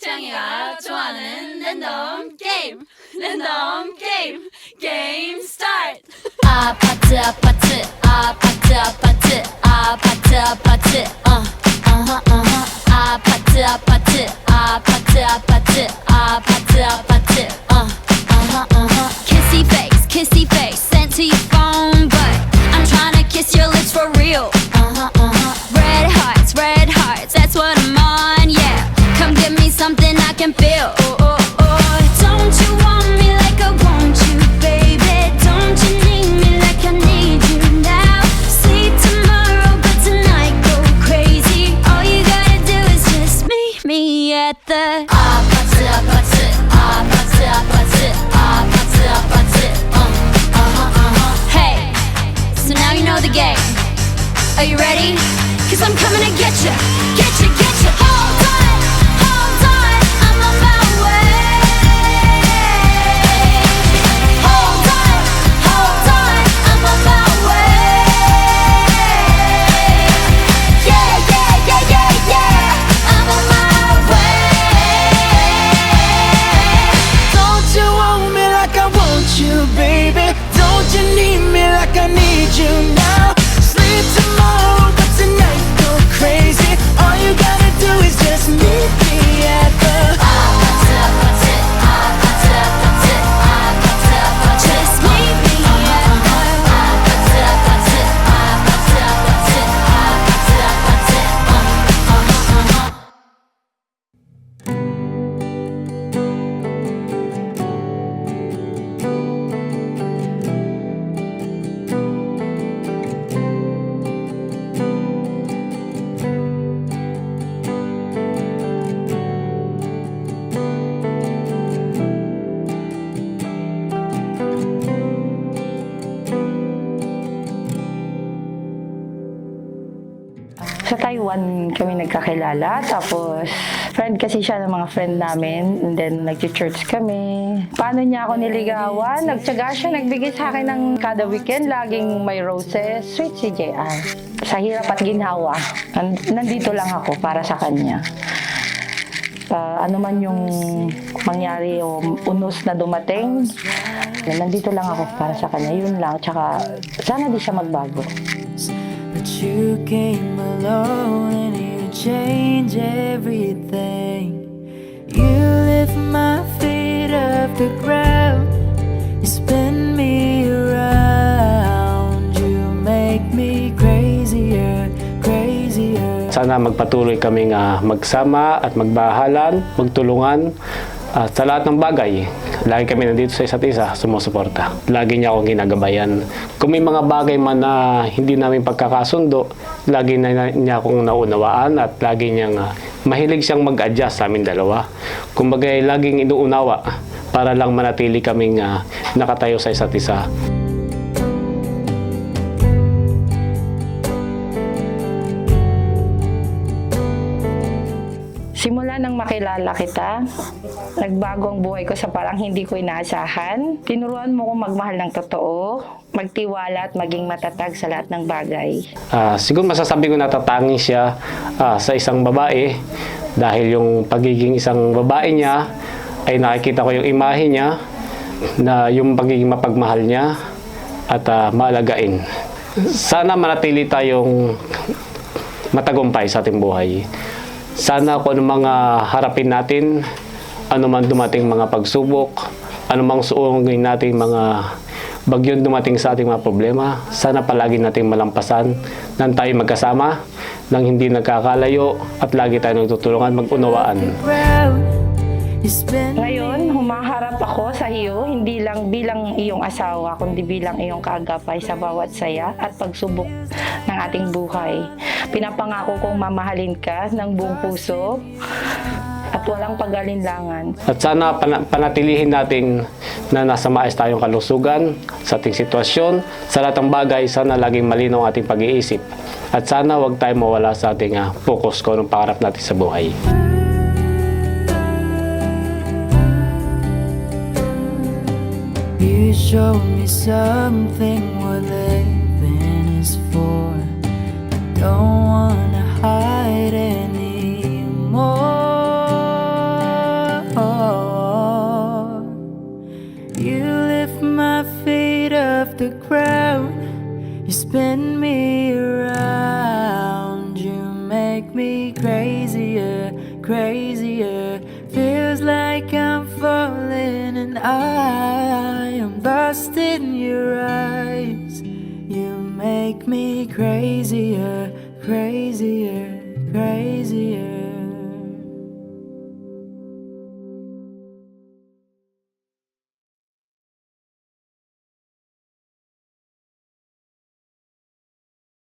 태양이가 좋아하는 랜덤 게임 게임 스타트. 아파트 아파트 아파트 아파트 아파트 아파트 아파트 아파트 아파트 아파트 아파트 아파트 kissy face sent to your phone, but I'm trying to kiss your lips for real. Red hearts, that's what I'm on, yeah. Come give me something I can feel. Don't you want me like I want you, baby? Don't you need me like I need you now? Sleep tomorrow, but tonight go crazy. All you gotta do is just meet me at the 아파트 아파트 아파트 아파트 아파트 아파트 Hey, so now you know the game. Are you ready? Cause I'm coming to get you, get you, get you. Hold on, I'm on my way. Hold on, I'm on my way. Yeah, I'm on my way. Don't you want me like I want you, baby? Don't you need me like I need you now? Sleep tomorrow, but tonight go crazy. All you gotta do is just meet me at the 아파트 아파트 아파트 아파트 아파트 아파트 Just meet me at the 아파트 아파트 아파트 아파트 아파트 아파트 Sa Taiwan kami nagkakilala, tapos friend kasi siya ng mga friend namin, and then nag-church kami. Paano niya ako niligawan? Nagtsaga siya, nagbigay sa akin ng kada weekend, laging may roses. Sweet si JR. Sa hirap at ginhawa, nandito lang ako para sa kanya. Ano man yung mangyari o unos na dumating, nandito lang ako para sa kanya. Yun lang, tsaka sana di siya magbago. But you came alone and you changed everything. You lift my feet off the ground. You spin me around. You make me crazier, crazier. Sana magpatuloy kaming magsama at magbahalan, magtulungan sa lahat ng bagay. Lagi kami nandito sa isa't isa, sumusuporta. Lagi niya akong ginagabayan. Kung may mga bagay man na hindi namin pagkakasundo, lagi niya akong naunawaan at lagi niyang mahilig siyang mag-adjust sa amin dalawa. Kumbaga, laging inuunawa para lang manatili kaming nakatayo sa isa't isa. Simula nang makilala kita, nagbago ang buhay ko sa parang hindi ko inaasahan. Tinuruan mo kong magmahal ng totoo, magtiwala at maging matatag sa lahat ng bagay. Siguro masasabi ko natatanging siya sa isang babae dahil yung pagiging isang babae niya ay nakikita ko yung imahe niya na yung pagiging mapagmahal niya at maalagain. Sana manatili tayong matagumpay sa ating buhay. Sana kung ano mga harapin natin, ano man dumating mga pagsubok, ano mang suungin natin mga bagyon dumating sa ating mga problema, sana palagi nating malampasan nang tayo magkasama, nang hindi nagkakalayo at lagi tayo nagtutulungan mag-unawaan. Ngayon, humaharap ako sa iyo, hindi lang bilang iyong asawa, kundi bilang iyong kaagapay sa bawat saya at pagsubok ng ating buhay. Pinapangako kong mamahalin ka ng buong puso at walang pag-alinlangan. At sana panatilihin natin na nasa maayos tayong kalusugan sa ating sitwasyon, sa lahat ng bagay, sana laging malinaw ang ating pag-iisip. At sana huwag tayo mawala sa ating focus kung anong pangarap natin sa buhay. You showed me something what living is for. I don't wanna hide anymore. spin me around. You make me crazier, crazier. Feels like I'm falling and I am lost in your eyes. You make me crazier, crazier, crazier.